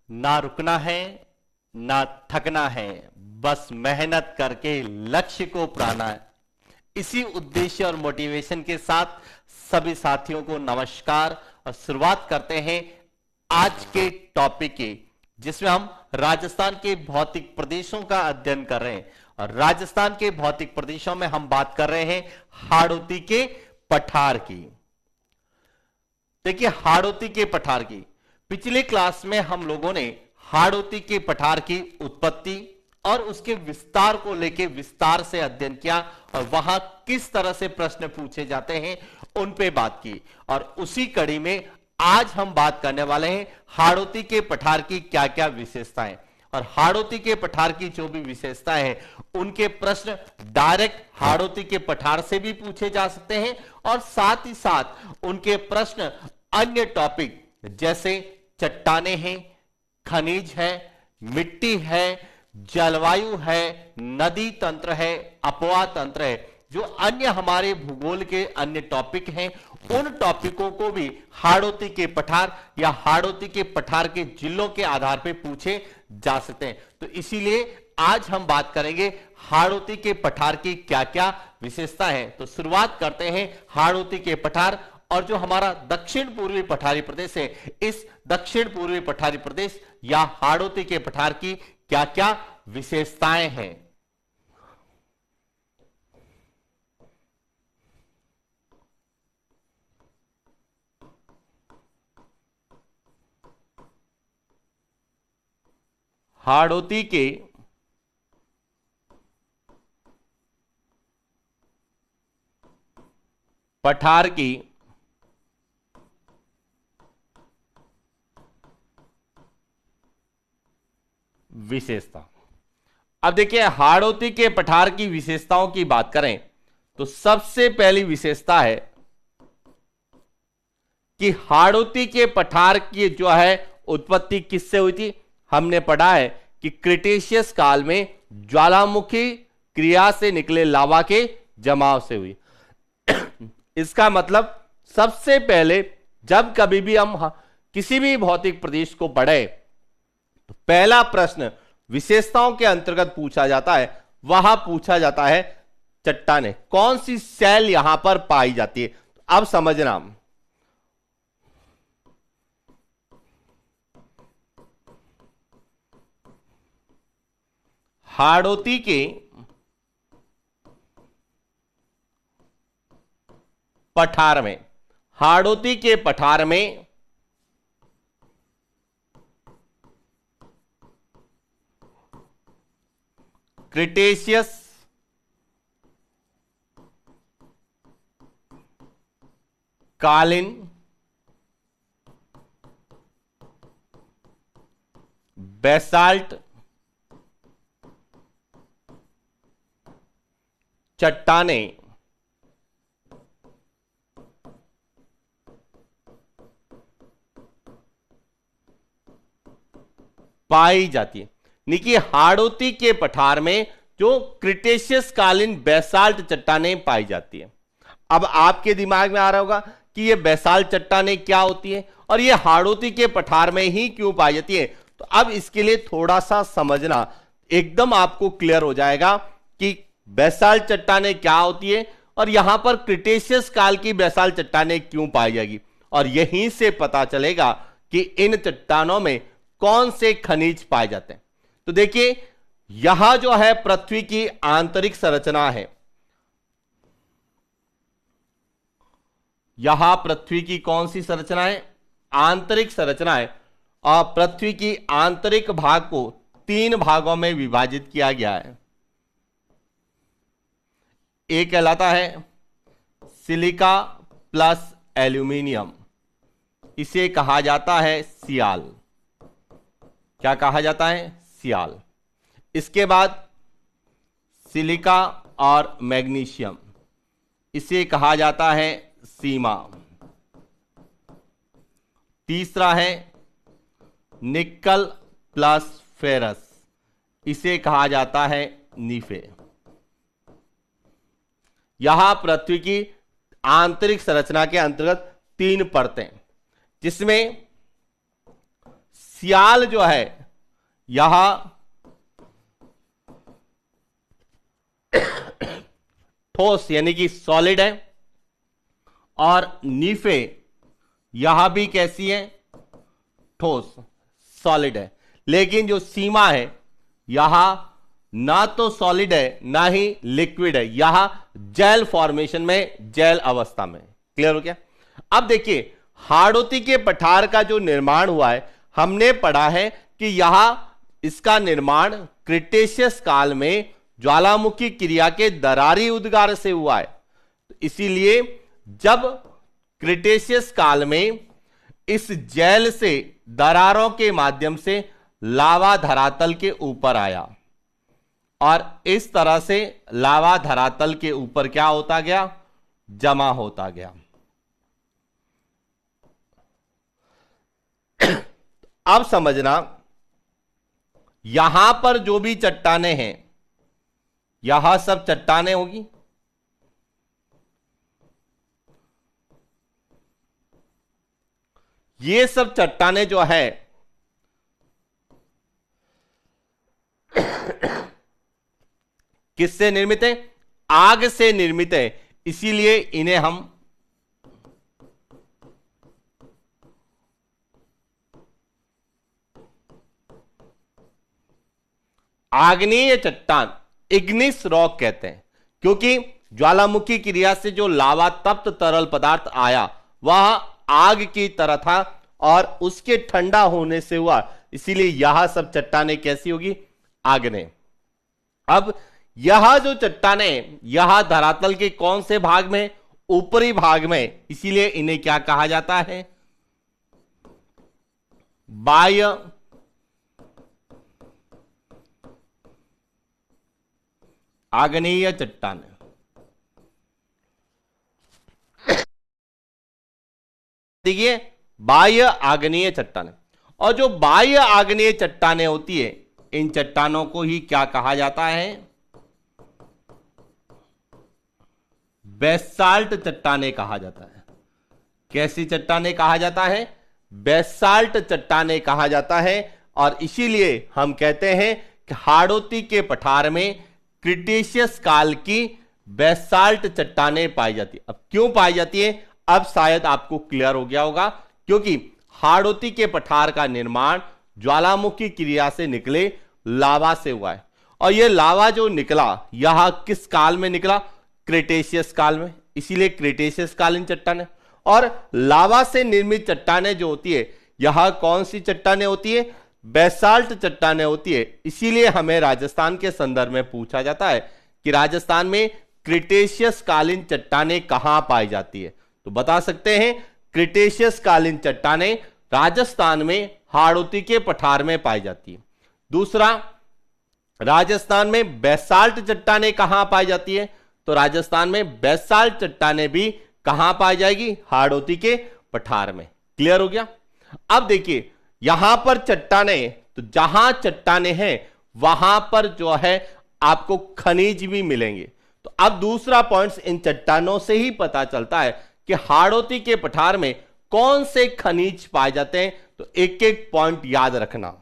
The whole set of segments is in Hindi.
ना रुकना है ना थकना है, बस मेहनत करके लक्ष्य को पाना है। इसी उद्देश्य और मोटिवेशन के साथ सभी साथियों को नमस्कार और शुरुआत करते हैं आज के टॉपिक की, जिसमें हम राजस्थान के भौतिक प्रदेशों का अध्ययन कर रहे हैं। और राजस्थान के भौतिक प्रदेशों में हम बात कर रहे हैं हाड़ौती के पठार की। देखिए, हाड़ौती के पठार की पिछले क्लास में हम लोगों ने हाड़ौती के पठार की उत्पत्ति और उसके विस्तार को लेकर विस्तार से अध्ययन किया और वहां किस तरह से प्रश्न पूछे जाते हैं उन पे बात की। और उसी कड़ी में आज हम बात करने वाले हैं हाड़ौती के पठार की क्या क्या विशेषताएं। और हाड़ौती के पठार की जो भी विशेषताएं हैं उनके प्रश्न डायरेक्ट हाड़ौती के पठार से भी पूछे जा सकते हैं और साथ ही साथ उनके प्रश्न अन्य टॉपिक जैसे चट्टाने हैं, खनिज है, मिट्टी है, जलवायु है, नदी तंत्र है, अपवाह तंत्र है, जो अन्य हमारे भूगोल के अन्य टॉपिक हैं, उन टॉपिकों को भी हाड़ौती के पठार या हाड़ौती के पठार के जिलों के आधार पर पूछे जा सकते हैं। तो इसीलिए आज हम बात करेंगे हाड़ौती के पठार की क्या क्या विशेषता है। तो शुरुआत करते हैं हाड़ौती के पठार। और जो हमारा दक्षिण पूर्वी पठारी प्रदेश है, इस दक्षिण पूर्वी पठारी प्रदेश या हाड़ौती के पठार की क्या क्या विशेषताएं हैं। हाड़ौती के पठार की विशेषता। अब देखिए, हाड़ौती के पठार की विशेषताओं की बात करें तो सबसे पहली विशेषता है कि हाड़ौती के पठार की जो है उत्पत्ति किससे हुई थी। हमने पढ़ा है कि क्रिटेशियस काल में ज्वालामुखी क्रिया से निकले लावा के जमाव से हुई। इसका मतलब सबसे पहले जब कभी भी हम किसी भी भौतिक प्रदेश को पढ़े तो पहला प्रश्न विशेषताओं के अंतर्गत पूछा जाता है, वहां पूछा जाता है चट्टाने कौन सी सेल यहां पर पाई जाती है। अब समझना, हाड़ौती के पठार में, हाड़ौती के पठार में क्रिटेशियस कालीन बेसाल्ट चट्टाने पाई जाती है। देखिए, हाड़ौती के पठार में जो क्रिटेशियस कालीन बेसाल्ट चट्टानें पाई जाती है। अब आपके दिमाग में आ रहा होगा कि ये बेसाल्ट चट्टानें क्या होती है और ये हाड़ौती के पठार में ही क्यों पाई जाती है। तो अब इसके लिए थोड़ा सा समझना, एकदम आपको क्लियर हो जाएगा कि बेसाल्ट चट्टानें क्या होती है और यहां पर क्रिटेशियस काल की बेसाल्ट चट्टानें क्यों पाई जाएगी। और यहीं से पता चलेगा कि इन चट्टानों में कौन से खनिज पाए जाते हैं। तो देखिए, यहां जो है पृथ्वी की आंतरिक संरचना है, यहां पृथ्वी की कौन सी संरचना है, आंतरिक संरचना है। और पृथ्वी की आंतरिक भाग को 3 भागों में विभाजित किया गया है। एक कहलाता है सिलिका प्लस एल्यूमिनियम, इसे कहा जाता है सियाल। क्या कहा जाता है, सियाल। इसके बाद सिलिका और मैग्नीशियम, इसे कहा जाता है सीमा। तीसरा है निकल प्लस फेरस, इसे कहा जाता है नीफे। यहां पृथ्वी की आंतरिक संरचना के अंतर्गत 3 परतें, जिसमें सियाल जो है यहां ठोस यानी कि सॉलिड है, और नीफे यहां भी कैसी है, ठोस सॉलिड है। लेकिन जो सीमा है यहां ना तो सॉलिड है ना ही लिक्विड है, यहां जेल फॉर्मेशन में, जेल अवस्था में। क्लियर हो गया? अब देखिए हाड़ौती के पठार का जो निर्माण हुआ है, हमने पढ़ा है कि यहां इसका निर्माण क्रिटेशियस काल में ज्वालामुखी क्रिया के दरारी उद्गार से हुआ है। इसीलिए जब क्रिटेशियस काल में इस जेल से दरारों के माध्यम से लावा धरातल के ऊपर आया, और इस तरह से लावा धरातल के ऊपर क्या होता गया, जमा होता गया। अब समझना, यहां पर जो भी चट्टानें हैं, यहां सब चट्टानें होगी, ये सब चट्टानें जो है किससे निर्मित है, आग से निर्मित है। इसीलिए इन्हें हम आग्नेय चट्टान, इग्निस रॉक कहते हैं, क्योंकि ज्वालामुखी क्रिया से जो लावा तप्त तरल पदार्थ आया वह आग की तरह था और उसके ठंडा होने से हुआ, इसीलिए यह सब चट्टानें कैसी होगी, आग्नेय। अब यह जो चट्टानें यह धरातल के कौन से भाग में, ऊपरी भाग में, इसीलिए इन्हें क्या कहा जाता है, बाह्य आग्नेय चट्टान। देखिए बाह्य आग्नेय चट्टान, और जो बाह्य आग्नेय चट्टानें होती है, इन चट्टानों को ही क्या कहा जाता है, बेसाल्ट चट्टानें कहा जाता है। कैसी चट्टानें कहा जाता है, बेसाल्ट चट्टानें कहा जाता है। और इसीलिए हम कहते हैं कि हाड़ौती के पठार में क्रिटेशियस काल की बेसाल्ट चट्टानें पाई जाती है। अब क्यों पाई जाती है, अब शायद आपको क्लियर हो गया होगा, क्योंकि हाड़ौती के पठार का निर्माण ज्वालामुखी क्रिया से निकले लावा से हुआ है, और यह लावा जो निकला यह किस काल में निकला, क्रिटेशियस काल में, इसीलिए क्रिटेशियस कालीन चट्टानें। और लावा से निर्मित चट्टानें जो होती है, यह कौन सी चट्टानें होती है, बेसाल्ट चट्टानें होती है। इसीलिए हमें राजस्थान के संदर्भ में पूछा जाता है कि राजस्थान में क्रिटेशियस कालीन चट्टानें कहां पाई जाती है, तो बता सकते हैं क्रिटेशियस कालीन चट्टानें राजस्थान में हाड़ौती के पठार में पाई जाती है। दूसरा, राजस्थान में बेसाल्ट चट्टानें कहां पाई जाती है, तो राजस्थान में बेसाल्ट चट्टानें भी कहां पाई जाएगी, हाड़ौती के पठार में। क्लियर हो गया? अब देखिए यहां पर चट्टानें, तो जहां चट्टानें हैं वहां पर जो है आपको खनिज भी मिलेंगे। तो अब दूसरा पॉइंट इन चट्टानों से ही पता चलता है कि हाड़ौती के पठार में कौन से खनिज पाए जाते हैं। तो एक एक पॉइंट याद रखना।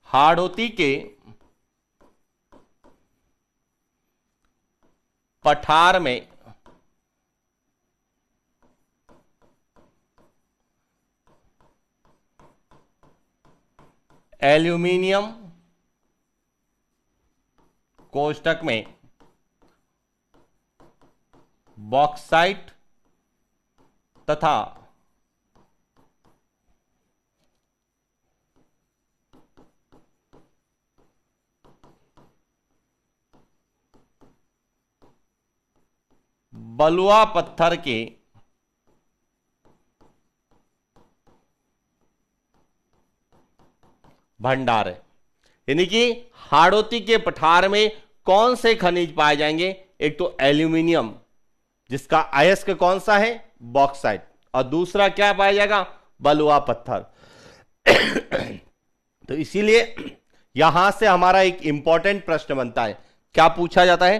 हाड़ौती के पठार में एल्यूमिनियम कोष्टक में बॉक्साइट तथा बलुआ पत्थर के भंडार है। यानी कि हाड़ौती के पठार में कौन से खनिज पाए जाएंगे, एक तो एल्यूमिनियम जिसका अयस्क कौन सा है, बॉक्साइट, और दूसरा क्या पाया जाएगा, बलुआ पत्थर। तो इसीलिए यहां से हमारा एक इंपॉर्टेंट प्रश्न बनता है। क्या पूछा जाता है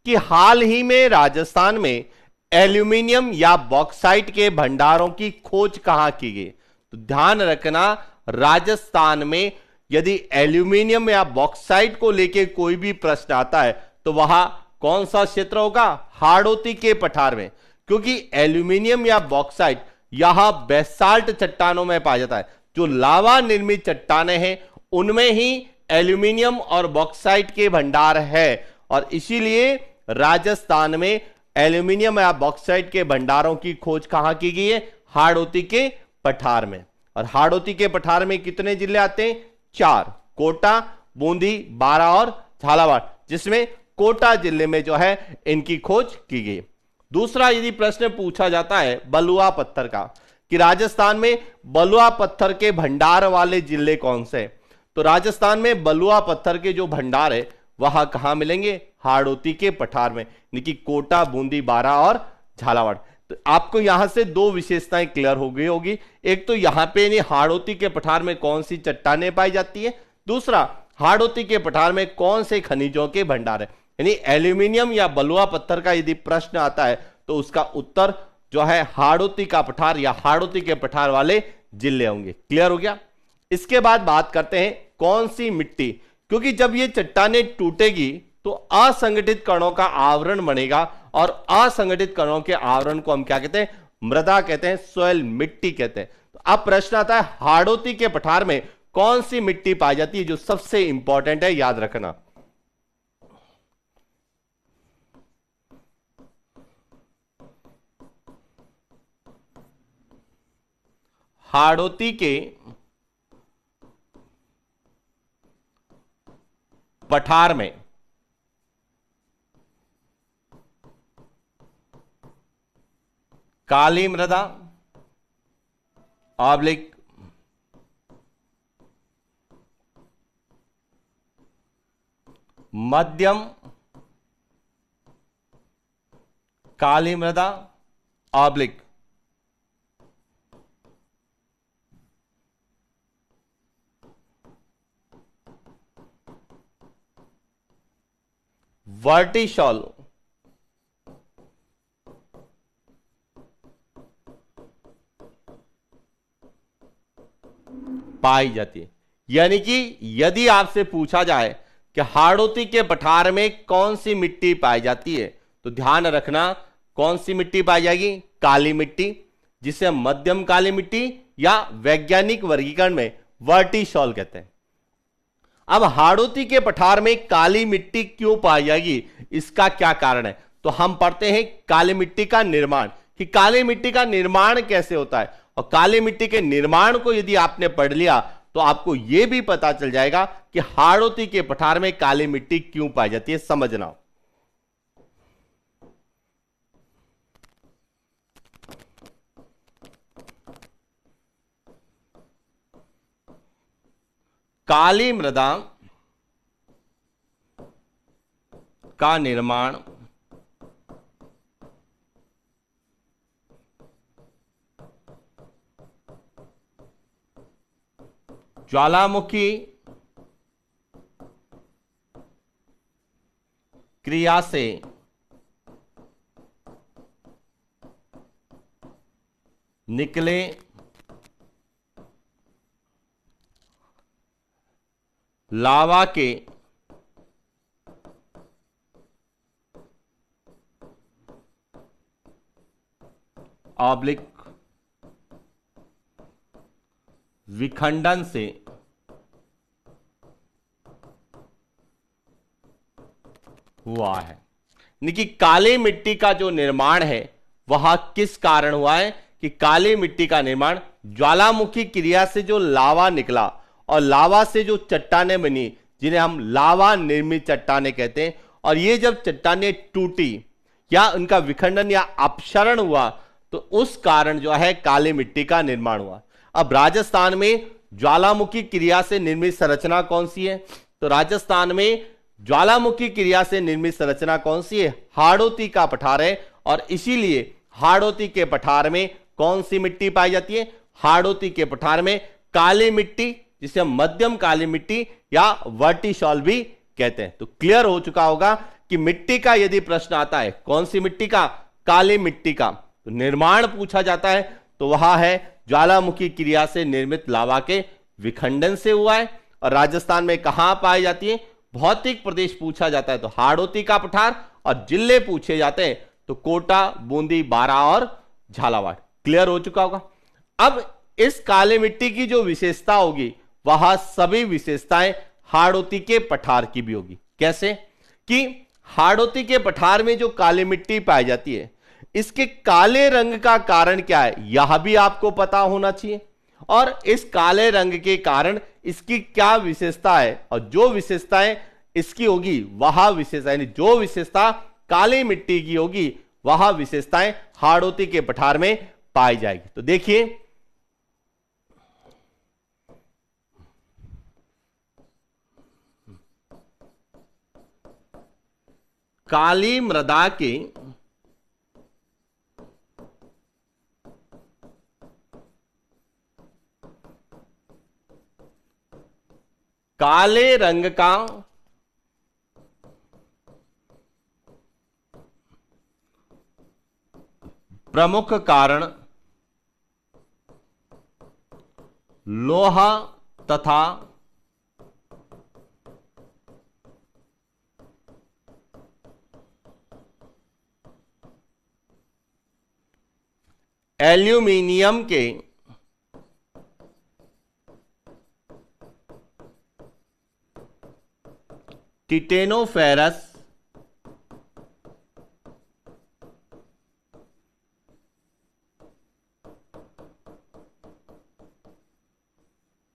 कि हाल ही में राजस्थान में एल्यूमिनियम या बॉक्साइट के भंडारों की खोज कहां की गई। तो ध्यान रखना, राजस्थान में यदि एल्यूमिनियम या बॉक्साइट को लेकर कोई भी प्रश्न आता है तो वहां कौन सा क्षेत्र होगा, हाड़ौती के पठार में, क्योंकि एल्यूमिनियम या बॉक्साइट यहां बेसाल्ट चट्टानों में पाया जाता है। जो लावा निर्मित चट्टानें हैं उनमें ही एल्यूमिनियम और बॉक्साइट के भंडार है, और इसीलिए राजस्थान में एल्यूमिनियम या बॉक्साइट के भंडारों की खोज कहां की गई है, हाड़ौती के पठार में। और हाड़ौती के पठार में कितने जिले आते हैं, 4, कोटा, बूंदी, बारां और झालावाड़, जिसमें कोटा जिले में जो है इनकी खोज की गई। दूसरा यदि प्रश्न पूछा जाता है बलुआ पत्थर का, कि राजस्थान में बलुआ पत्थर के भंडार वाले जिले कौन से, तो राजस्थान में बलुआ पत्थर के जो भंडार है वहां कहां मिलेंगे, हाड़ौती के पठार में, यानी कि कोटा, बूंदी, बारां और झालावाड़। तो आपको यहां से दो विशेषताएं क्लियर हो गई होगी। एक तो यहां पे यानी हाड़ौती के पठार में कौन सी चट्टानें पाई जाती है, दूसरा हाड़ौती के पठार में कौन से खनिजों के भंडार है। यानी एल्यूमिनियम या बलुआ पत्थर का यदि प्रश्न आता है तो उसका उत्तर जो है हाड़ौती का पठार या हाड़ौती के पठार वाले जिले होंगे। क्लियर हो गया। इसके बाद बात करते हैं कौन सी मिट्टी, क्योंकि जब ये चट्टानें टूटेगी तो असंगठित कणों का आवरण बनेगा, और असंगठित कणों के आवरण को हम क्या कहते हैं, मृदा कहते हैं, सॉइल, मिट्टी कहते हैं। तो अब प्रश्न आता है हाड़ौती के पठार में कौन सी मिट्टी पाई जाती है, जो सबसे इंपॉर्टेंट है, याद रखना। हाड़ौती के पठार में काली मृदा ऑब्लिक मध्यम काली मृदा ऑब्लिक वर्टिसॉल पाई जाती है। यानी कि यदि आपसे पूछा जाए कि हाड़ौती के पठार में कौन सी मिट्टी पाई जाती है, तो ध्यान रखना कौन सी मिट्टी पाई जाएगी, काली मिट्टी, जिसे मध्यम काली मिट्टी या वैज्ञानिक वर्गीकरण में वर्टिसॉल कहते हैं। अब हाड़ौती के पठार में काली मिट्टी क्यों पाई जाएगी, इसका क्या कारण है, तो हम पढ़ते हैं काली मिट्टी का निर्माण, कि काली मिट्टी का निर्माण कैसे होता है। और काली मिट्टी के निर्माण को यदि आपने पढ़ लिया तो आपको यह भी पता चल जाएगा कि हाड़ौती के पठार में काली मिट्टी क्यों पाई जाती है, समझना। काली मृदा का निर्माण ज्वालामुखी क्रिया से निकले लावा के ऑब्लिक विखंडन से हुआ है। यानी कि काली मिट्टी का जो निर्माण है वह किस कारण हुआ है, कि काली मिट्टी का निर्माण ज्वालामुखी क्रिया से जो लावा निकला और लावा से जो चट्टानें बनी, जिन्हें हम लावा निर्मित चट्टानें कहते हैं, और ये जब चट्टानें टूटी या उनका विखंडन या अपक्षरण हुआ तो उस कारण जो है काली मिट्टी का निर्माण हुआ। अब राजस्थान में ज्वालामुखी क्रिया से निर्मित संरचना कौन सी है, तो राजस्थान में ज्वालामुखी क्रिया से निर्मित संरचना कौन सी है, हाड़ौती का पठार है। और इसीलिए हाड़ौती के पठार में कौन सी मिट्टी पाई जाती है, हाड़ौती के पठार में काली मिट्टी, जिसे हम मध्यम काली मिट्टी या वर्टिसॉल भी कहते हैं। तो क्लियर हो चुका होगा कि मिट्टी का यदि प्रश्न आता है, कौन सी मिट्टी का? काली मिट्टी का। तो निर्माण पूछा जाता है तो वह है ज्वालामुखी क्रिया से निर्मित लावा के विखंडन से हुआ है। और राजस्थान में कहां पाई जाती है? भौतिक प्रदेश पूछा जाता है तो हाड़ौती का पठार, और जिले पूछे जाते हैं तो कोटा, बूंदी, बारां और झालावाड़। क्लियर हो चुका होगा। अब इस काली मिट्टी की जो विशेषता होगी वह सभी विशेषताएं हाड़ौती के पठार की भी होगी। कैसे? कि हाड़ौती के पठार में जो काली मिट्टी पाई जाती है, इसके काले रंग का कारण क्या है यह भी आपको पता होना चाहिए, और इस काले रंग के कारण इसकी क्या विशेषता है, और जो विशेषताएं इसकी होगी वह विशेषता, यानी जो विशेषता काली मिट्टी की होगी वह विशेषताएं हाड़ौती के पठार में पाई जाएगी। तो देखिए, काली मृदा के काले रंग का प्रमुख कारण लोहा तथा एल्यूमिनियम के टिटेनोफेरस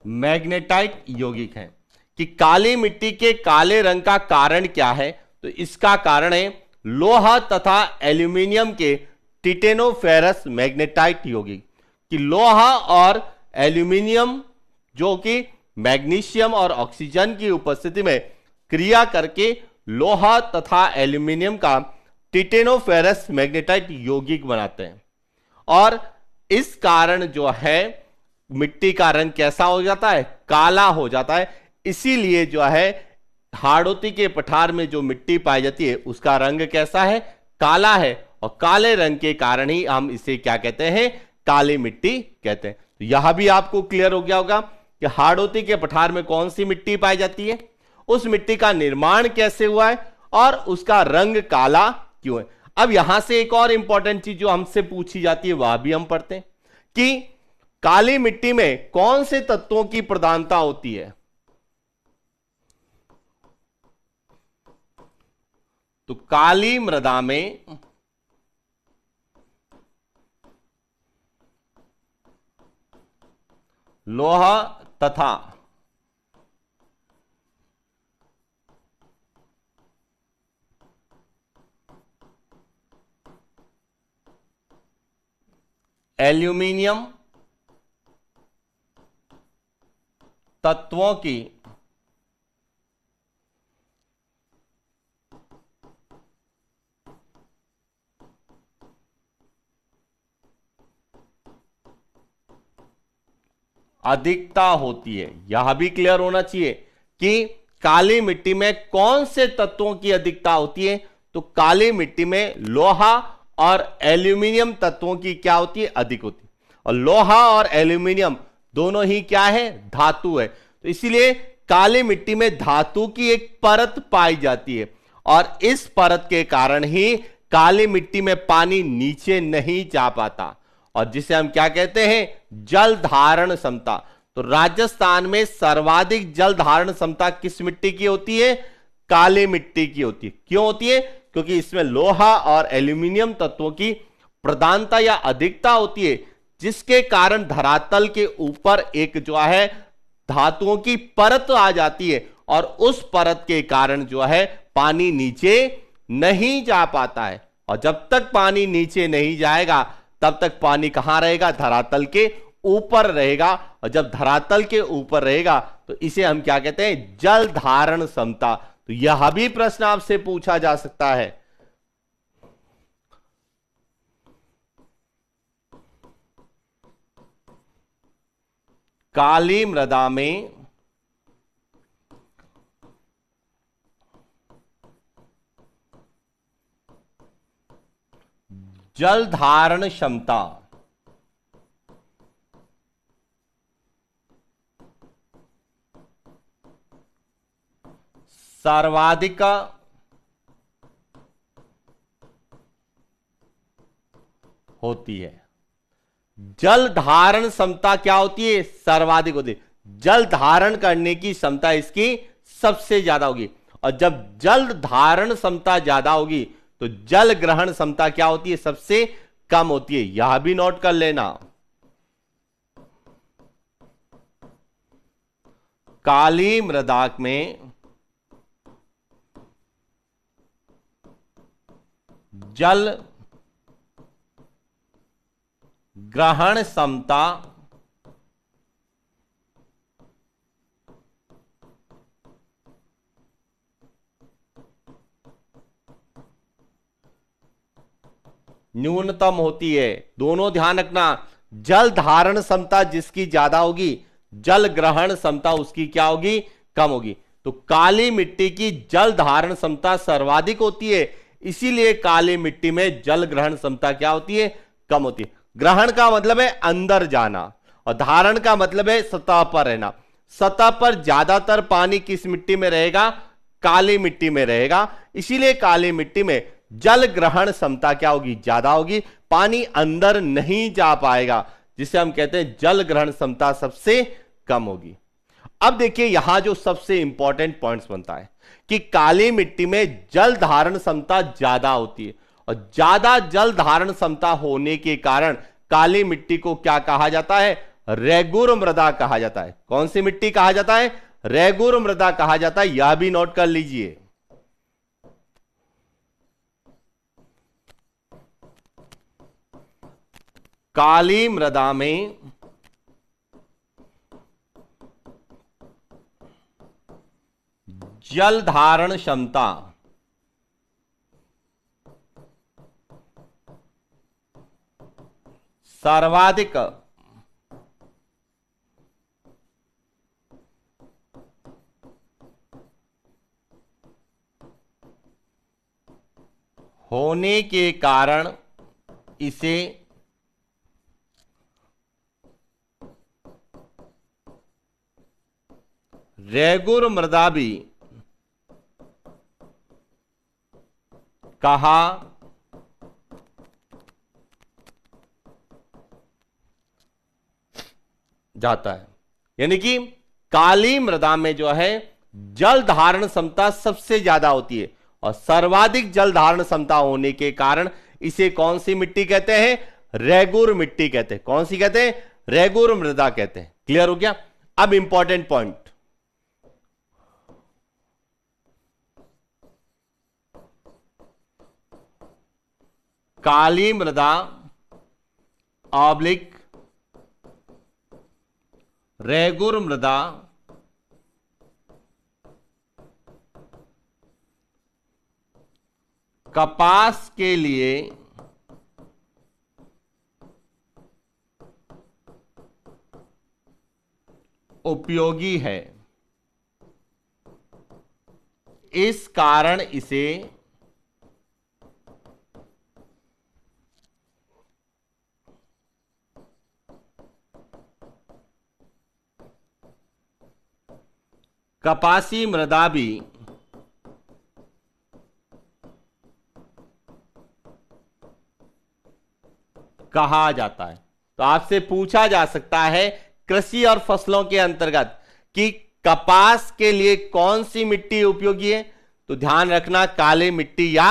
मैग्नेटाइट यौगिक है। कि काली मिट्टी के काले रंग का कारण क्या है? तो इसका कारण है लोहा तथा एल्यूमिनियम के टिटेनोफेरस मैग्नेटाइट यौगिक। कि लोहा और एल्यूमिनियम जो कि मैग्नीशियम और ऑक्सीजन की उपस्थिति में क्रिया करके लोहा तथा एल्यूमिनियम का टिटेनोफेरस मैग्नेटाइट यौगिक बनाते हैं, और इस कारण जो है मिट्टी का रंग कैसा हो जाता है? काला हो जाता है। इसीलिए जो है हाड़ौती के पठार में जो मिट्टी पाई जाती है उसका रंग कैसा है? काला है, और काले रंग के कारण ही हम इसे क्या कहते हैं? काली मिट्टी कहते हैं। तो यह भी आपको क्लियर हो गया होगा कि हाड़ौती के पठार में कौन सी मिट्टी पाई जाती है, उस मिट्टी का निर्माण कैसे हुआ है, और उसका रंग काला क्यों है। अब यहां से एक और इंपॉर्टेंट चीज जो हमसे पूछी जाती है वह भी हम पढ़ते हैं कि काली मिट्टी में कौन से तत्वों की प्रधानता होती है। तो काली मृदा में लोहा तथा एल्यूमिनियम तत्वों की अधिकता होती है। यह भी क्लियर होना चाहिए कि काली मिट्टी में कौन से तत्वों की अधिकता होती है। तो काली मिट्टी में लोहा और एल्यूमिनियम तत्वों की क्या होती है? अधिक होती है। और लोहा और एल्यूमिनियम दोनों ही क्या है? धातु है। तो इसीलिए काली मिट्टी में धातु की एक परत पाई जाती है, और इस परत के कारण ही काली मिट्टी में पानी नीचे नहीं जा पाता, और जिसे हम क्या कहते हैं? जल धारण क्षमता। तो राजस्थान में सर्वाधिक जल धारण क्षमता किस मिट्टी की होती है? काली मिट्टी की होती है। क्यों होती है? क्योंकि इसमें लोहा और एल्यूमिनियम तत्वों की प्रधानता या अधिकता होती है, जिसके कारण धरातल के ऊपर एक जो है धातुओं की परत आ जाती है, और उस परत के कारण जो है पानी नीचे नहीं जा पाता है। और जब तक पानी नीचे नहीं जाएगा तब तक पानी कहां रहेगा? धरातल के ऊपर रहेगा, और जब धरातल के ऊपर रहेगा तो इसे हम क्या कहते हैं? जल धारण क्षमता। तो यह भी प्रश्न आपसे पूछा जा सकता है। काली मृदा में जल धारण क्षमता सर्वाधिक होती है। जल धारण क्षमता क्या होती है? सर्वाधिक होती है। जल धारण करने की क्षमता इसकी सबसे ज्यादा होगी, और जब जल धारण क्षमता ज्यादा होगी तो जल ग्रहण क्षमता क्या होती है? सबसे कम होती है। यह भी नोट कर लेना। काली मृदा में जल ग्रहण क्षमता न्यूनतम होती है। दोनों ध्यान रखना, जल धारण क्षमता जिसकी ज्यादा होगी, जल ग्रहण क्षमता उसकी क्या होगी? कम होगी। तो काली मिट्टी की जल धारण क्षमता सर्वाधिक होती है, इसीलिए काली मिट्टी में जल ग्रहण क्षमता क्या होती है? कम होती है। ग्रहण का मतलब है अंदर जाना, और धारण का मतलब है सतह पर रहना। सतह पर ज्यादातर पानी किस मिट्टी में रहेगा? काली मिट्टी में रहेगा, इसीलिए काली मिट्टी में जल ग्रहण क्षमता क्या होगी? ज्यादा होगी। पानी अंदर नहीं जा पाएगा, जिसे हम कहते हैं जल ग्रहण क्षमता सबसे कम होगी। अब देखिए यहां जो सबसे इंपॉर्टेंट पॉइंट्स बनता है कि काली मिट्टी में जल धारण क्षमता ज्यादा होती है, और ज्यादा जल धारण क्षमता होने के कारण काली मिट्टी को क्या कहा जाता है? रेगुर मृदा कहा जाता है। कौन सी मिट्टी कहा जाता है? रेगुर मृदा कहा जाता है। यह भी नोट कर लीजिए। काली मृदा में जल धारण क्षमता सर्वाधिक होने के कारण इसे रेगुर मृदा भी कहा जाता है। यानी कि काली मृदा में जो है जल धारण क्षमता सबसे ज्यादा होती है, और सर्वाधिक जल धारण क्षमता होने के कारण इसे कौन सी मिट्टी कहते हैं? रेगुर मिट्टी कहते हैं। कौन सी कहते हैं? रेगुर मृदा कहते हैं। क्लियर हो गया? अब इंपॉर्टेंट पॉइंट, काली मृदा ऑब्लिक रेगुर मृदा कपास के लिए उपयोगी है। इस कारण इसे कपासी मृदा भी कहा जाता है। तो आपसे पूछा जा सकता है कृषि और फसलों के अंतर्गत कि कपास के लिए कौन सी मिट्टी उपयोगी है? तो ध्यान रखना, काली मिट्टी या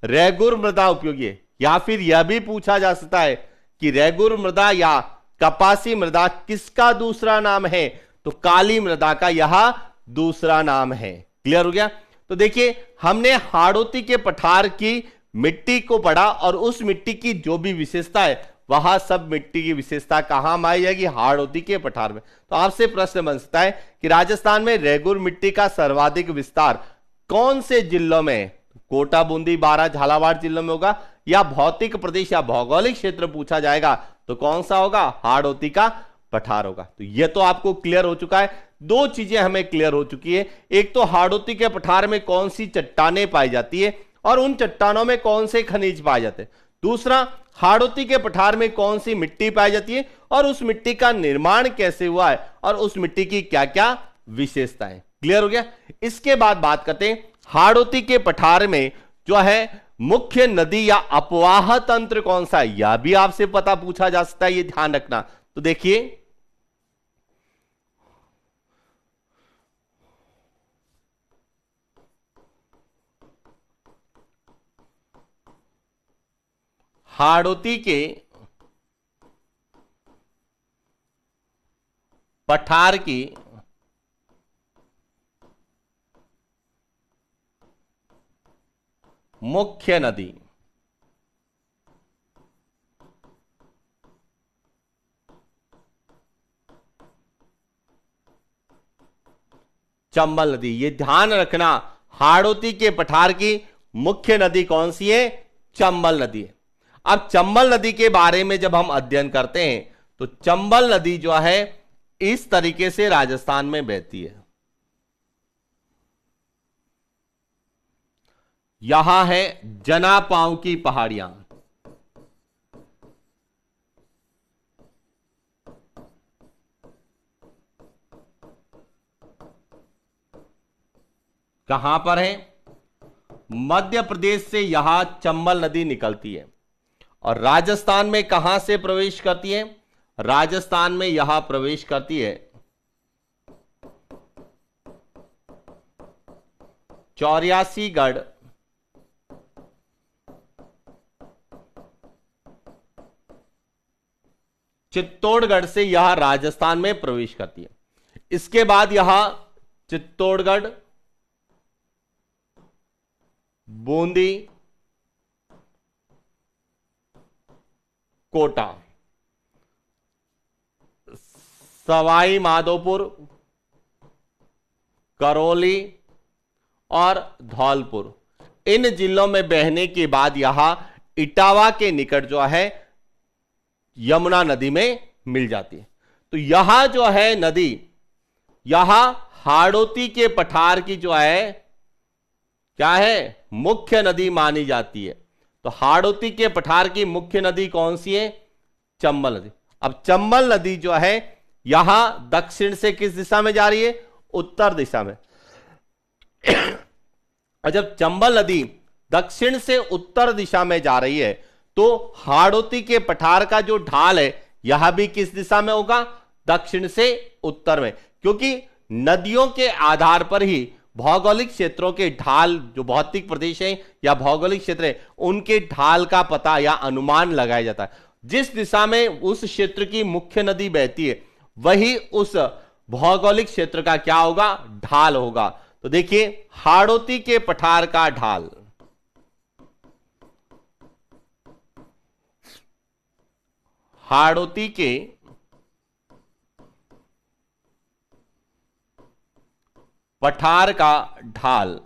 रेगुर मृदा उपयोगी है। या फिर यह भी पूछा जा सकता है कि रेगुर मृदा या कपासी मृदा किसका दूसरा नाम है? तो काली मृदा का यह दूसरा नाम है। क्लियर हो गया? तो देखिए हमने हाड़ौती के पठार की मिट्टी को पढ़ा, और उस मिट्टी की जो भी विशेषता है वह सब मिट्टी की विशेषता कहां माई जाएगी? हाड़ौती के पठार में। तो आपसे प्रश्न बन सकता है कि राजस्थान में रेगुर मिट्टी का सर्वाधिक विस्तार कौन से जिलों में? कोटा, बूंदी, बारां, झालावाड़ जिलों में होगा, या भौतिक प्रदेश या भौगोलिक क्षेत्र पूछा जाएगा तो कौन सा होगा? हाड़ौती का पठार होगा। तो यह तो आपको क्लियर हो चुका है। दो चीजें हमें क्लियर हो चुकी है, एक तो हाड़ौती के पठार में कौन सी चट्टानें पाई जाती है, और उन चट्टानों में कौन से खनिज पाए जाते हैं। दूसरा, हाड़ौती के पठार में कौन सी मिट्टी पाई जाती है और उस मिट्टी का निर्माण कैसे हुआ है और उस मिट्टी की क्या क्या विशेषताएं। क्लियर हो गया। इसके बाद बात करते हैं हाड़ौती के पठार में जो है मुख्य नदी या अपवाह तंत्र कौन सा है, यह भी आपसे पता पूछा जा सकता है, ये ध्यान रखना। तो देखिए, हाड़ौती के पठार की मुख्य नदी चंबल नदी। ये ध्यान रखना, हाड़ौती के पठार की मुख्य नदी कौन सी है, चंबल नदी है। अब चंबल नदी के बारे में जब हम अध्ययन करते हैं तो चंबल नदी जो है इस तरीके से राजस्थान में बहती है। यहां है जनापांव की पहाड़ियां, कहां पर है, मध्य प्रदेश से यहां चंबल नदी निकलती है और राजस्थान में कहां से प्रवेश करती है, राजस्थान में यहां प्रवेश करती है चौरासीगढ़ चित्तौड़गढ़ से यह राजस्थान में प्रवेश करती है। इसके बाद यहां चित्तौड़गढ़, बूंदी, कोटा, सवाई माधोपुर, करौली और धौलपुर, इन जिलों में बहने के बाद यहां इटावा के निकट जो है यमुना नदी में मिल जाती है। तो यहां जो है नदी, यहां हाड़ौती के पठार की जो है क्या है, मुख्य नदी मानी जाती है। तो हाड़ौती के पठार की मुख्य नदी कौन सी है, चंबल नदी। अब चंबल नदी जो है यहां दक्षिण से किस दिशा में जा रही है, उत्तर दिशा में। और जब चंबल नदी दक्षिण से उत्तर दिशा में जा रही है तो हाड़ौती के पठार का जो ढाल है यह भी किस दिशा में होगा, दक्षिण से उत्तर में, क्योंकि नदियों के आधार पर ही भौगोलिक क्षेत्रों के ढाल, जो भौतिक प्रदेश है या भौगोलिक क्षेत्र है, उनके ढाल का पता या अनुमान लगाया जाता है। जिस दिशा में उस क्षेत्र की मुख्य नदी बहती है वही उस भौगोलिक क्षेत्र का क्या होगा, ढाल होगा। तो देखिए, हाड़ौती के पठार का ढाल, हाड़ौती के पठार का ढाल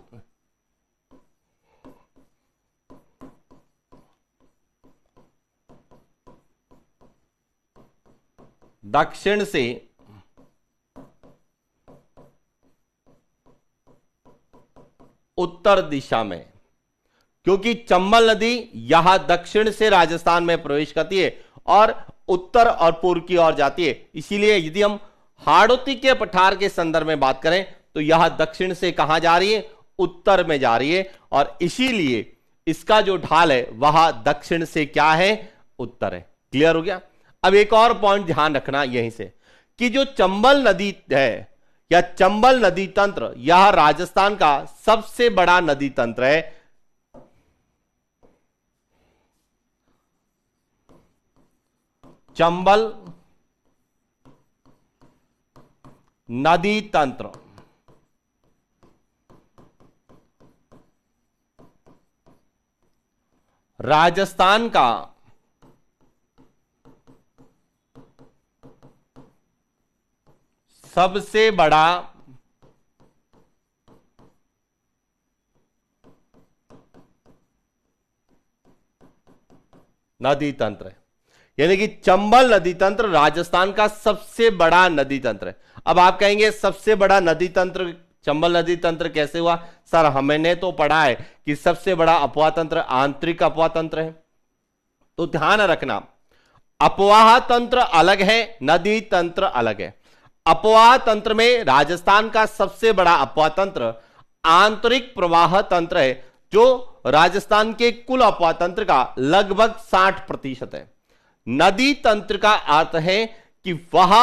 दक्षिण से उत्तर दिशा में, क्योंकि चंबल नदी यहां दक्षिण से राजस्थान में प्रवेश करती है और उत्तर और पूर्व की ओर जाती है। इसीलिए यदि हम हाड़ौती के पठार के संदर्भ में बात करें तो यह दक्षिण से कहां जा रही है, उत्तर में जा रही है, और इसीलिए इसका जो ढाल है वह दक्षिण से क्या है, उत्तर है। क्लियर हो गया। अब एक और पॉइंट ध्यान रखना यहीं से कि जो चंबल नदी है या चंबल नदी तंत्र, यह राजस्थान का सबसे बड़ा नदी तंत्र है। चंबल नदी तंत्र राजस्थान का सबसे बड़ा नदी तंत्र है, यानी कि चंबल नदी तंत्र राजस्थान का सबसे बड़ा नदी तंत्र है। अब आप कहेंगे सबसे बड़ा नदी तंत्र चंबल नदी तंत्र कैसे हुआ? सर हमने तो पढ़ा है कि सबसे बड़ा अपवाह तंत्र आंतरिक अपवाह तंत्र है। तो ध्यान रखना, अपवाह तंत्र अलग है, नदी तंत्र अलग है। अपवाह तंत्र में राजस्थान का सबसे बड़ा अपवाह तंत्र आंतरिक प्रवाह तंत्र है, जो राजस्थान के कुल अपवाह तंत्र का लगभग 60% है। नदी तंत्र का अर्थ है कि वह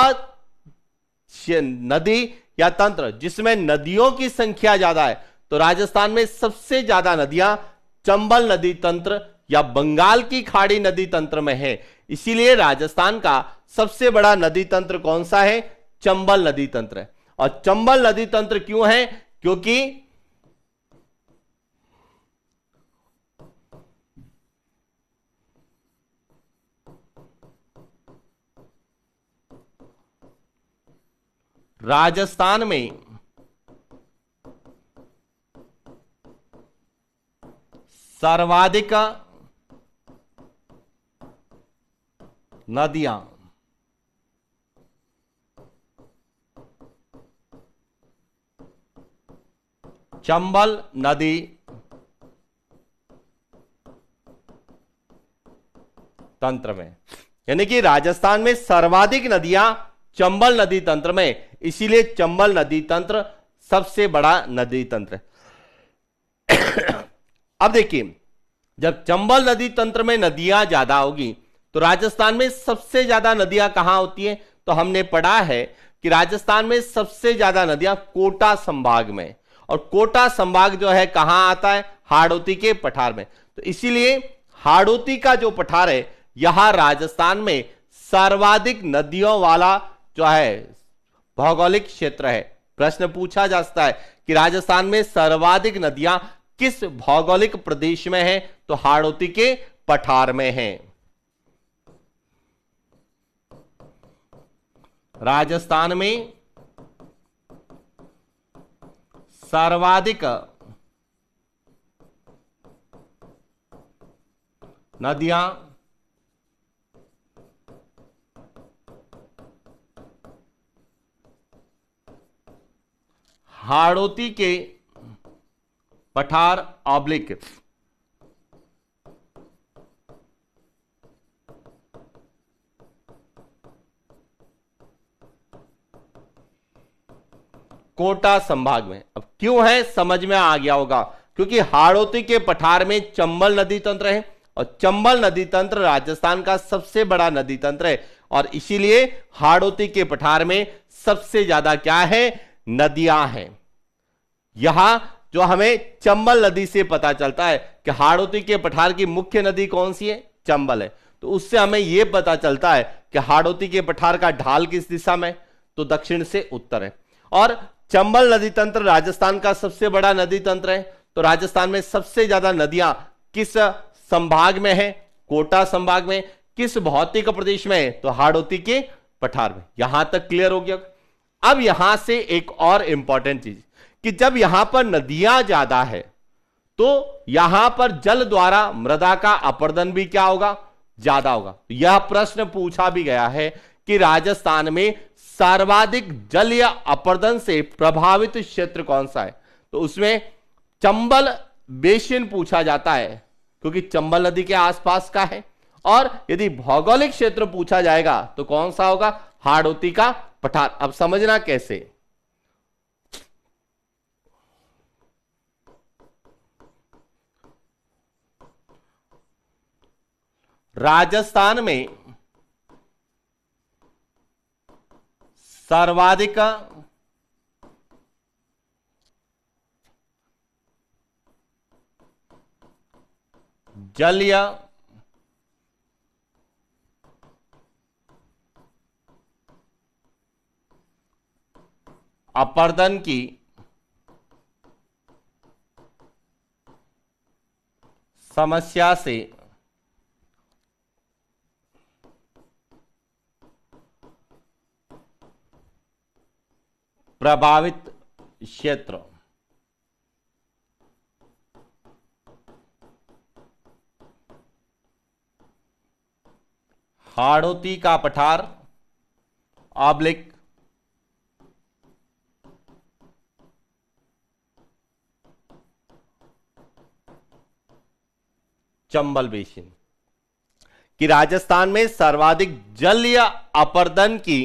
नदी या तंत्र जिसमें नदियों की संख्या ज्यादा है। तो राजस्थान में सबसे ज्यादा नदियां चंबल नदी तंत्र या बंगाल की खाड़ी नदी तंत्र में है। इसीलिए राजस्थान का सबसे बड़ा नदी तंत्र कौन सा है? चंबल नदी तंत्र है। और चंबल नदी तंत्र क्यों है? क्योंकि राजस्थान में सर्वाधिक नदियां चंबल नदी तंत्र में, यानी कि राजस्थान में सर्वाधिक नदियां चंबल नदी तंत्र में, इसीलिए चंबल नदी तंत्र सबसे बड़ा नदी तंत्र है। अब देखिए, जब चंबल नदी तंत्र में नदियां ज्यादा होगी तो राजस्थान में सबसे ज्यादा नदियां कहां होती हैं? तो हमने पढ़ा है कि राजस्थान में सबसे ज्यादा नदियां कोटा संभाग में, और कोटा संभाग जो है कहां आता है? हाड़ौती के पठार में। तो इसीलिए हाड़ौती का जो पठार है यहां राजस्थान में सर्वाधिक नदियों वाला जो है भौगोलिक क्षेत्र है। प्रश्न पूछा जा सकता है कि राजस्थान में सर्वाधिक नदियां किस भौगोलिक प्रदेश में है? तो हाड़ौती के पठार में है। राजस्थान में सर्वाधिक नदियां हाड़ौती के पठार ऑब्लिक कोटा संभाग में। अब क्यों है समझ में आ गया होगा, क्योंकि हाड़ौती के पठार में चंबल नदी तंत्र है, और चंबल नदी तंत्र राजस्थान का सबसे बड़ा नदी तंत्र है, और इसीलिए हाड़ौती के पठार में सबसे ज्यादा क्या है? नदियां हैं। यहां जो हमें चंबल नदी से पता चलता है कि हाड़ौती के पठार की मुख्य नदी कौन सी है? चंबल है। तो उससे हमें यह पता चलता है कि हाड़ौती के पठार का ढाल किस दिशा में? तो दक्षिण से उत्तर है। और चंबल नदी तंत्र राजस्थान का सबसे बड़ा नदी तंत्र है। तो राजस्थान में सबसे ज्यादा नदियां किस संभाग में है? कोटा संभाग में। किस भौतिक प्रदेश में है? तो हाड़ौती के पठार में। यहां तक क्लियर हो गया। अब यहां से एक और इंपॉर्टेंट चीज कि जब यहां पर नदियां ज्यादा है तो यहां पर जल द्वारा मृदा का अपरदन भी क्या होगा? ज्यादा होगा। यह प्रश्न पूछा भी गया है कि राजस्थान में सर्वाधिक जलीय अपरदन से प्रभावित क्षेत्र कौन सा है? तो उसमें चंबल बेसिन पूछा जाता है, क्योंकि चंबल नदी के आसपास का है। और यदि भौगोलिक क्षेत्र पूछा जाएगा तो कौन सा होगा? हाड़ौती का पठार। अब समझना कैसे। राजस्थान में सर्वाधिक जलीय अपरदन की समस्या से प्रभावित क्षेत्र हाड़ौती का पठार ऑब्लिक चंबल बेसिन। कि राजस्थान में सर्वाधिक जलीय अपरदन की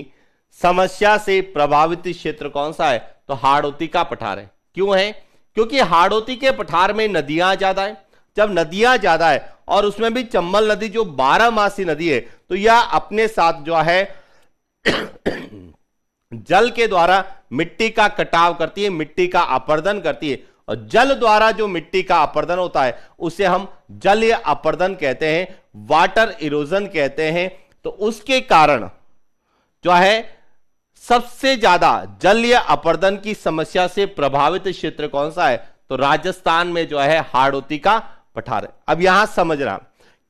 समस्या से प्रभावित क्षेत्र कौन सा है? तो हाड़ौती का पठार है। क्यों है? क्योंकि हाड़ौती के पठार में नदियां ज्यादा है। जब नदियां ज्यादा है और उसमें भी चंबल नदी जो 12 नदी है, तो यह अपने साथ जो है जल के द्वारा मिट्टी का कटाव करती है, मिट्टी का अपरदन करती है, और जल द्वारा जो मिट्टी का अपरदन होता है उसे हम जलीय अपरदन कहते हैं, वाटर इरोजन कहते हैं। तो उसके कारण जो है सबसे ज्यादा जलीय अपरदन की समस्या से प्रभावित क्षेत्र कौन सा है? तो राजस्थान में जो है हाड़ौती का पठार है। अब यहां समझना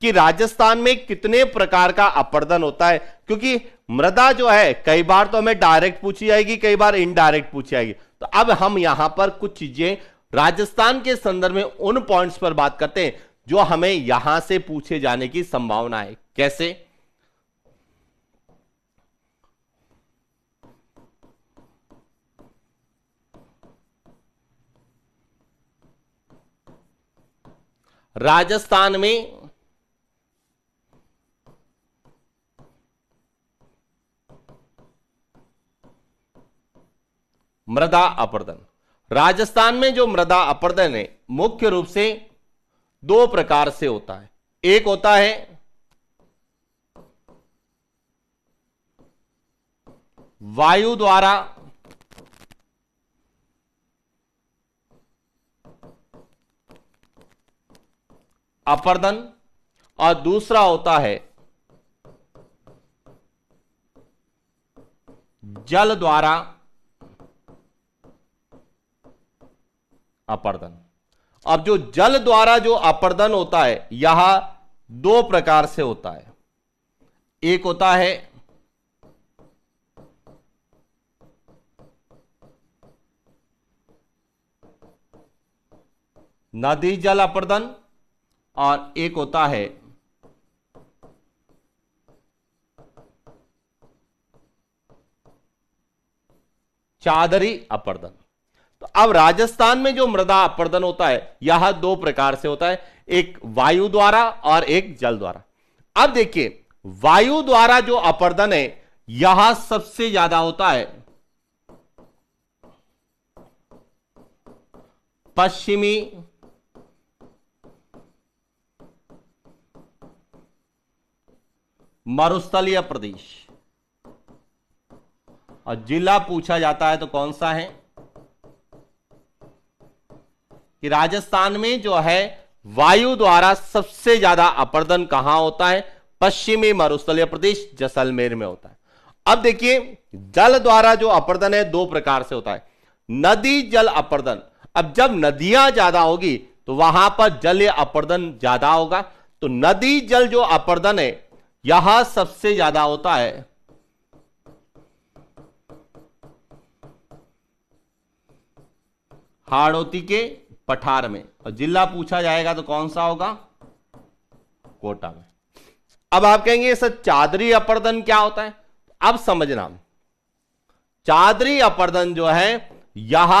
कि राजस्थान में कितने प्रकार का अपरदन होता है, क्योंकि मृदा जो है कई बार तो हमें डायरेक्ट पूछी जाएगी, कई बार इनडायरेक्ट पूछी जाएगी। तो अब हम यहां पर कुछ चीजें राजस्थान के संदर्भ में उन पॉइंट्स पर बात करते हैं जो हमें यहां से पूछे जाने की संभावना है। कैसे? राजस्थान में मृदा अपरदन, राजस्थान में जो मृदा अपरदन है मुख्य रूप से 2 प्रकार से होता है। एक होता है वायु द्वारा अपरदन और दूसरा होता है जल द्वारा अपरदन। अब जो जल द्वारा जो अपरदन होता है यह 2 प्रकार से होता है। एक होता है नदी जल अपरदन और एक होता है चादरी अपरदन। तो अब राजस्थान में जो मृदा अपरदन होता है यह 2 प्रकार से होता है, एक वायु द्वारा और एक जल द्वारा। अब देखिए वायु द्वारा जो अपरदन है यह सबसे ज्यादा होता है पश्चिमी मरुस्थलीय प्रदेश, और जिला पूछा जाता है तो कौन सा है? कि राजस्थान में जो है वायु द्वारा सबसे ज्यादा अपरदन कहां होता है? पश्चिमी मरुस्थलीय प्रदेश जैसलमेर में होता है। अब देखिए जल द्वारा जो अपरदन है 2 प्रकार से होता है, नदी जल अपरदन। अब जब नदियां ज्यादा होगी तो वहां पर जलीय अपरदन ज्यादा होगा। तो नदी जल जो अपरदन है यह सबसे ज्यादा होता है हाड़ौती के पठार में, और जिला पूछा जाएगा तो कौन सा होगा? कोटा में। अब आप कहेंगे सर चादरी अपरदन क्या होता है? अब समझना, चादरी अपरदन जो है यह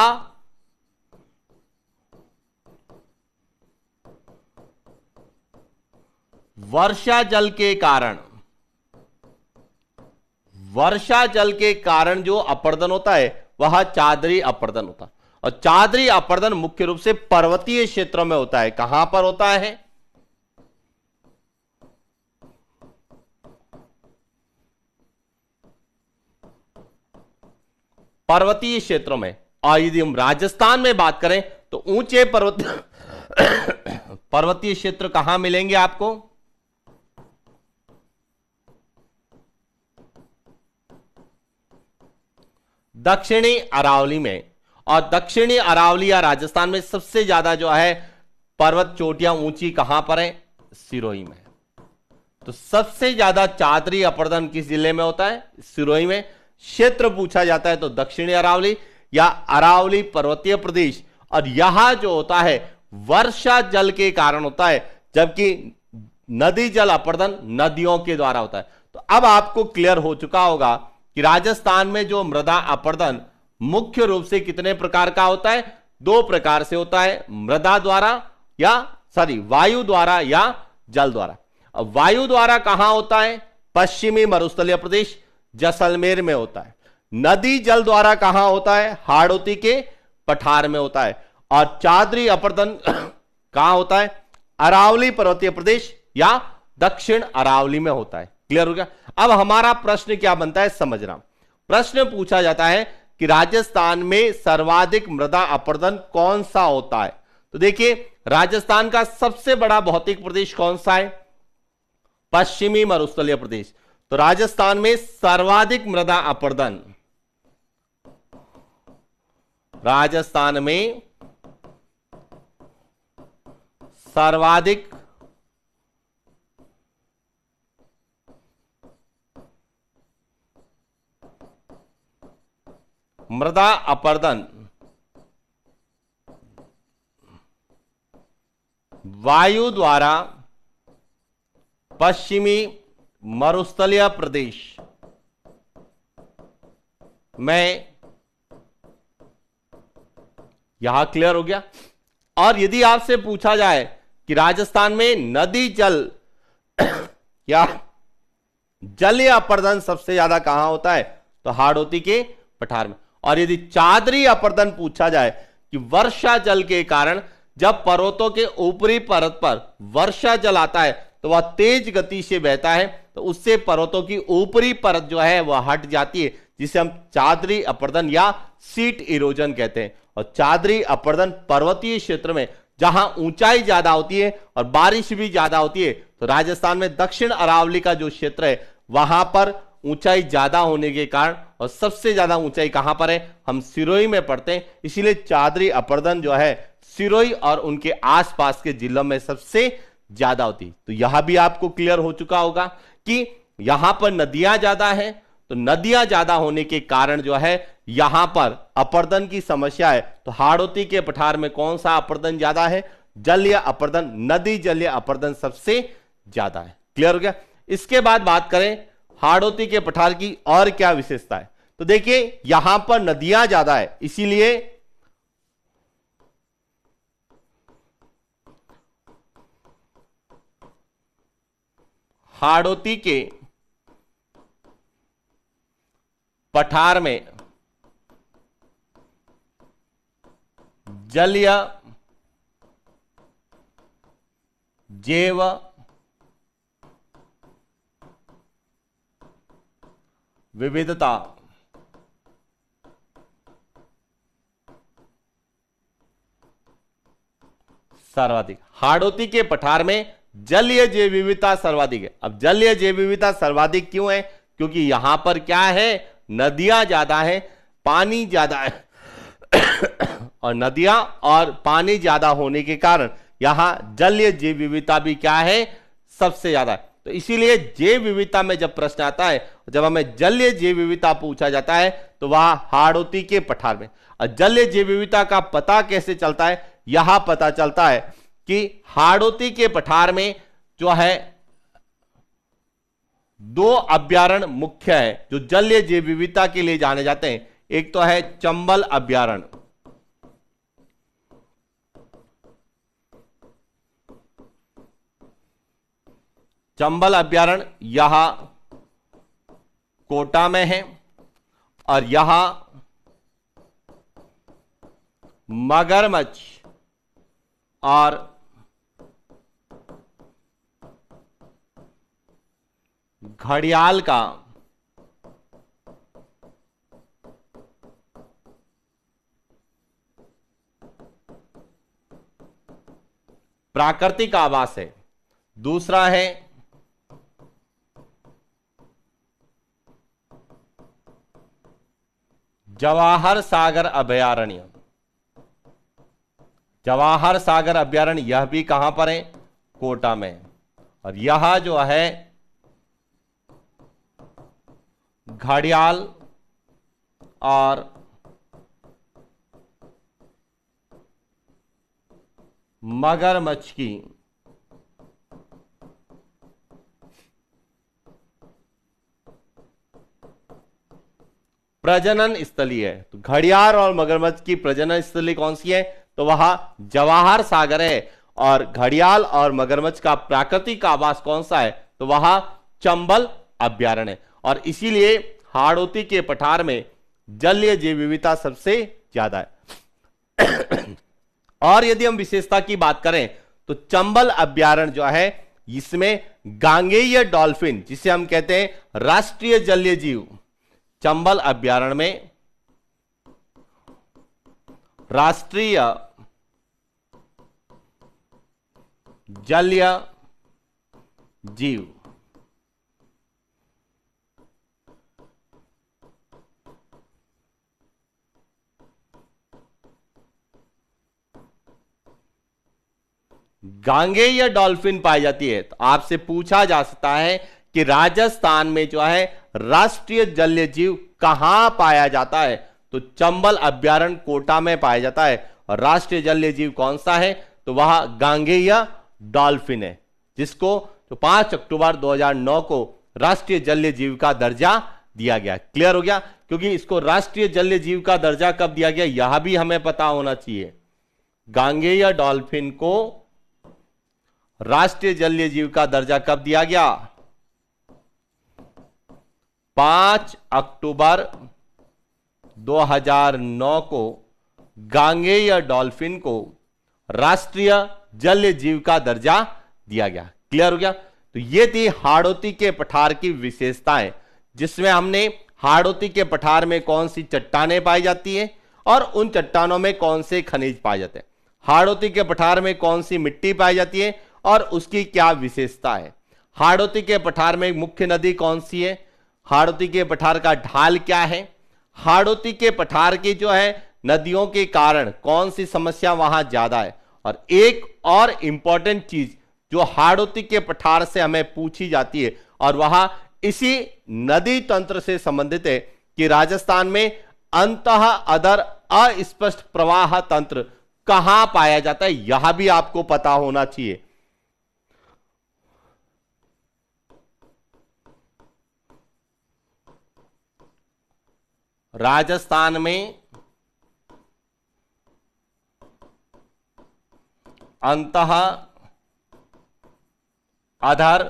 वर्षा जल के कारण जो अपरदन होता है वह चादरी अपरदन होता है। और चादरी अपरदन मुख्य रूप से पर्वतीय क्षेत्रों में होता है। कहां पर होता है? पर्वतीय क्षेत्रों में। और यदि हम राजस्थान में बात करें तो ऊंचे पर्वतीय क्षेत्र कहां मिलेंगे आपको? दक्षिणी अरावली में। और दक्षिणी अरावली या राजस्थान में सबसे ज्यादा जो है पर्वत चोटियां ऊंची कहां पर है? सिरोही में। तो सबसे ज्यादा चादरी अपरदन किस जिले में होता है? सिरोही में। क्षेत्र पूछा जाता है तो दक्षिणी अरावली या अरावली पर्वतीय प्रदेश। और यह जो होता है वर्षा जल के कारण होता है, जबकि नदी जल अपरदन नदियों के द्वारा होता है। तो अब आपको क्लियर हो चुका होगा कि राजस्थान में जो मृदा अपरदन मुख्य रूप से कितने प्रकार का होता है? 2 प्रकार से होता है, मृदा द्वारा या वायु द्वारा या जल द्वारा। अब वायु द्वारा कहां होता है? पश्चिमी मरुस्थलीय प्रदेश जैसलमेर में होता है। नदी जल द्वारा कहां होता है? हाड़ौती के पठार में होता है। और चादरी अपर्दन कहां होता है? अरावली पर्वतीय प्रदेश या दक्षिण अरावली में होता है। क्लियर हो गया? अब हमारा प्रश्न क्या बनता है समझना। प्रश्न पूछा जाता है कि राजस्थान में सर्वाधिक मृदा अपर्दन कौन सा होता है? तो देखिए, राजस्थान का सबसे बड़ा भौतिक प्रदेश कौन सा है? पश्चिमी मरुस्थलीय प्रदेश। तो राजस्थान में सर्वाधिक मृदा अपर्दन, राजस्थान में सर्वाधिक मृदा अपर्दन वायु द्वारा पश्चिमी मरुस्थलीय प्रदेश में, यहां क्लियर हो गया। और यदि आपसे पूछा जाए कि राजस्थान में नदी जल या जलीय अपर्दन सबसे ज्यादा कहां होता है? तो हाड़ौती के पठार में। और यदि चादरी अपर्दन पूछा जाए कि वर्षा जल के कारण जब पर्वतों के ऊपरी परत पर वर्षा जल आता है तो वह तेज गति से बहता है, तो उससे पर्वतों की ऊपरी परत जो है वह हट जाती है, जिसे हम चादरी अपर्दन या सीट इरोजन कहते हैं। और चादरी अपर्दन पर्वतीय क्षेत्र में जहां ऊंचाई ज्यादा होती है और बारिश भी ज्यादा होती है, तो राजस्थान में दक्षिण अरावली का जो क्षेत्र है वहां पर ऊंचाई ज्यादा होने के कारण, और सबसे ज्यादा ऊंचाई कहां पर है? हम सिरोही में पढ़ते हैं, इसीलिए चादरी अपर्दन जो है सिरोही और उनके आसपास के जिलों में सबसे ज्यादा होती। तो यह भी आपको क्लियर हो चुका होगा कि यहां पर नदियां ज्यादा हैं, तो नदियां ज्यादा होने के कारण जो है यहां पर अपर्दन की समस्या है। तो हाड़ौती के पठार में कौन सा अपर्दन ज्यादा है? जलीय अपर्दन, नदी जलीय अपर्दन सबसे ज्यादा है। क्लियर हो गया? इसके बाद बात करें हाड़ौती के पठार की और क्या विशेषता है। तो देखिए, यहां पर नदियां ज्यादा है, इसीलिए हाड़ौती के पठार में जलीय जैव विविधता सर्वाधिक। हाड़ौती के पठार में जलीय जैव विविधता सर्वाधिक है। अब जलीय जैव विविधता सर्वाधिक क्यों है? क्योंकि यहां पर क्या है? नदियां ज्यादा है, पानी ज्यादा है और नदियां और पानी ज्यादा होने के कारण यहां जलीय जैव विविधता भी क्या है? सबसे ज्यादा है। तो इसीलिए जैव विविधता में जब प्रश्न आता है, जब हमें जलीय जैव विविधता पूछा जाता है, तो वह हाड़ौती के पठार में। और जलीय जैव विविधता का पता कैसे चलता है? यहां पता चलता है कि हाड़ौती के पठार में जो है दो अभ्यारण्य मुख्य है जो जलीय जैव विविधता के लिए जाने जाते हैं। एक तो है चंबल अभ्यारण्य, चंबल अभ्यारण्य यहां कोटा में है, और यहां मगरमच्छ और घड़ियाल का प्राकृतिक आवास है। दूसरा है जवाहर सागर अभयारण्य। जवाहर सागर अभयारण्य यह भी कहां पर है? कोटा में। और यह जो है घड़ियाल और मगरमच्छ की प्रजनन स्थली है। तो घड़ियाल और मगरमच्छ की प्रजनन स्थली कौन सी है? तो वहां जवाहर सागर है। और घड़ियाल और मगरमच्छ का प्राकृतिक आवास कौन सा है, तो वह चंबल अभ्यारण्य है। और इसीलिए हाड़ौती के पठार में जलीय जैव विविधता सबसे ज्यादा है। और यदि हम विशेषता की बात करें तो चंबल अभ्यारण्य जो है इसमें गांगेय डॉल्फिन, जिसे हम कहते हैं राष्ट्रीय जलीय जीव, चंबल अभ्यारण्य में राष्ट्रीय जलीय जीव गांगेय डॉल्फिन पाई जाती है। तो आपसे पूछा जा सकता है कि राजस्थान में जो है राष्ट्रीय जलीय जीव कहां पाया जाता है, तो चंबल अभ्यारण्य कोटा में पाया जाता है। और राष्ट्रीय जलीय जीव कौन सा है, तो वह गांगेय डॉल्फिन है, जिसको तो 5 अक्टूबर 2009 को राष्ट्रीय जलीय जीव का दर्जा दिया गया। क्लियर हो गया? क्योंकि इसको राष्ट्रीय जलीय जीव का दर्जा कब दिया गया यह भी हमें पता होना चाहिए। गांगेय डॉल्फिन को राष्ट्रीय जलीय जीव का दर्जा कब दिया गया? 5 अक्टूबर 2009 को गांगेय डॉल्फिन को राष्ट्रीय जलीय जीव का दर्जा दिया गया। क्लियर हो गया? तो ये थी हाड़ौती के पठार की विशेषताएं, जिसमें हमने हाड़ौती के पठार में कौन सी चट्टानें पाई जाती है और उन चट्टानों में कौन से खनिज पाए जाते हैं, हाड़ौती के पठार में कौन सी मिट्टी पाई जाती है और उसकी क्या विशेषता है, हाड़ौती के पठार में मुख्य नदी कौन सी है, हाड़ौती के पठार का ढाल क्या है, हाड़ौती के पठार की जो है नदियों के कारण कौन सी समस्या वहां ज्यादा है। और एक और इंपॉर्टेंट चीज जो हाड़ौती के पठार से हमें पूछी जाती है और वह इसी नदी तंत्र से संबंधित है कि राजस्थान में अंतः अधर अस्पष्ट प्रवाह तंत्र कहां पाया जाता है, यह भी आपको पता होना चाहिए। राजस्थान में अंतः अधर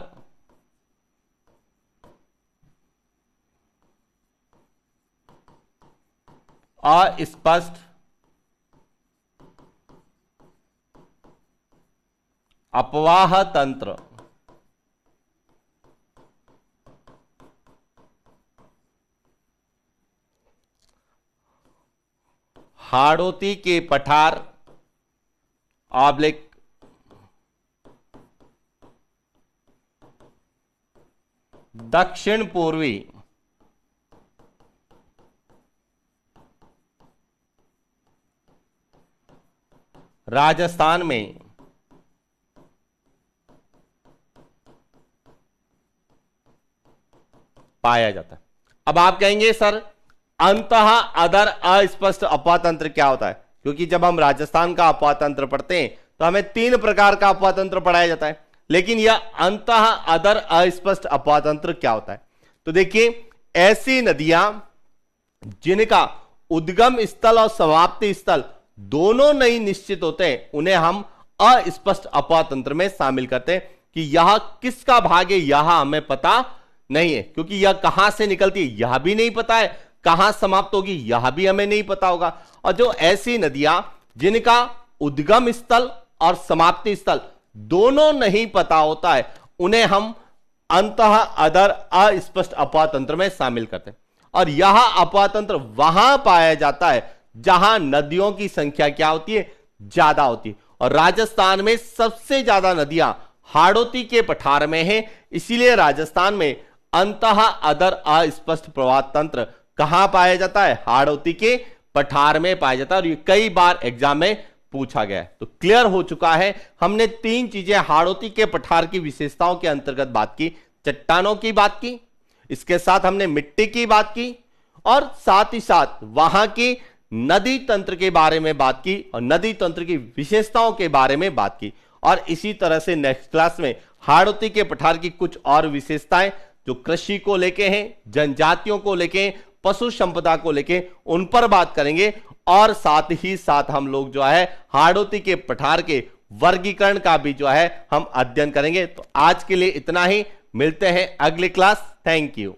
अस्पष्ट अपवाह तंत्र हाड़ौती के पठार ऑब्लिक दक्षिण पूर्वी राजस्थान में पाया जाता है। अब आप कहेंगे सर अंतः अधर अस्पष्ट अपवाह तंत्र क्या होता है, क्योंकि जब हम राजस्थान का अपवाह तंत्र पढ़ते हैं तो हमें 3 प्रकार का अपवाह तंत्र पढ़ाया जाता है, लेकिन यह अंतः अधर अस्पष्ट अपवाह तंत्र क्या होता है। तो देखिए, ऐसी नदियां जिनका उद्गम स्थल और समाप्ति स्थल दोनों नहीं निश्चित होते हैं, उन्हें हम अस्पष्ट अपवाह तंत्र में शामिल करते हैं कि यह किसका भाग है यह हमें पता नहीं है, क्योंकि यह कहां से निकलती है यह भी नहीं पता है, कहां समाप्त होगी यह भी हमें नहीं पता होगा। और जो ऐसी नदियां जिनका उद्गम स्थल और समाप्ति स्थल दोनों नहीं पता होता है, उन्हें हम अंतः अधर अस्पष्ट अपवाह तंत्र में शामिल करते हैं। और यह अपवाह तंत्र वहां पाया जाता है जहां नदियों की संख्या क्या होती है, ज्यादा होती है। और राजस्थान में सबसे ज्यादा नदियां हाड़ौती के पठार में हैं, इसीलिए राजस्थान में अंतः अधर अस्पष्ट प्रवाह तंत्र कहां पाया जाता है, हाड़ौती के पठार में पाया जाता है। और ये कई बार एग्जाम में पूछा गया है। तो क्लियर हो चुका है, हमने 3 चीजें हाड़ौती के पठार की विशेषताओं के अंतर्गत बात की, चट्टानों की बात की, इसके साथ हमने मिट्टी की बात की और साथ ही साथ वहां की नदी तंत्र के बारे में बात की और नदी तंत्र की विशेषताओं के बारे में बात की। और इसी तरह से नेक्स्ट क्लास में हाड़ौती के पठार की कुछ और विशेषताएं जो कृषि को लेके हैं, जनजातियों को लेके, पशु संपदा को लेके, उन पर बात करेंगे। और साथ ही साथ हम लोग जो है हाड़ौती के पठार के वर्गीकरण का भी जो है हम अध्ययन करेंगे। तो आज के लिए इतना ही, मिलते हैं अगली क्लास। Thank you.